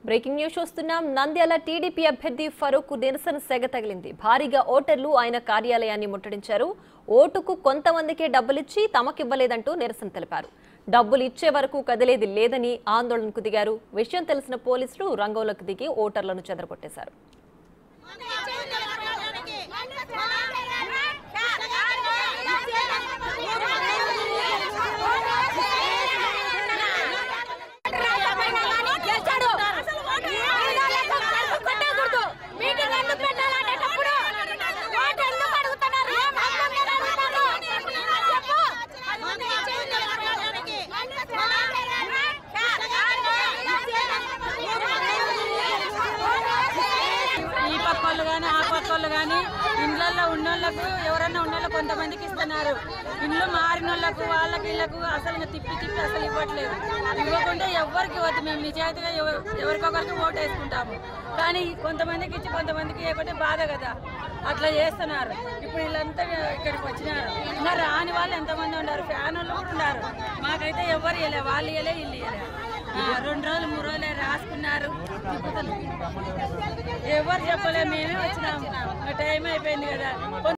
Breaking news చూస్తున్నాం. Nandyal TDP అభ్యర్థి ఫరూక్ నిరసన సెగ తగిలింది. భారీగా ఓటర్లు ఆయన కార్యాలయాన్ని ముట్టడించారు. ఓటుకు కొంతమందికే డబ్బులిచ్చి తమకివ్వలేదంటూ నిరసన తెలిపారు. డబ్బులు ఇచ్చే వరకు కదిలేది లేదని ఆందోళనకు దిగారు. విషయం తెలిసిన పోలీసులు రంగంలోకి దిగి ఓటర్లను చెదరగొట్టేశారు. ఇళ్లలో ఉన్నోళ్ళకు ఎవరన్నా ఉన్నోళ్ళు కొంతమందికి ఇస్తున్నారు. ఇల్లు మారినోళ్ళకు వాళ్ళకి ఇళ్లకు అసలు తిప్పి అసలు ఇవ్వట్లేదు. ఇవ్వకుండా ఎవరికి ఇవ్వద్దు. మేము నిజాయితీగా ఎవరికొకరికి ఓటు వేసుకుంటాము. కానీ కొంతమందికి ఇచ్చి కొంతమందికి ఇవ్వకుంటే బాధ కదా, అట్లా చేస్తున్నారు. ఇప్పుడు వీళ్ళంతా ఇక్కడికి వచ్చినారు. ఇంకా రాని వాళ్ళు ఎంతమంది ఉన్నారు, ఫ్యాన్ వాళ్ళు కూడా ఉన్నారు. మాకైతే ఎవరు ఇవ్వలే, వాళ్ళు ఇవ్వలే, ఇల్లు ఇవ్వలే. 2 రోజులు 3 రోజులే రాసుకున్నారు. ఎవరు చెప్పలే, మేమే వచ్చినాము. టైం అయిపోయింది కదా.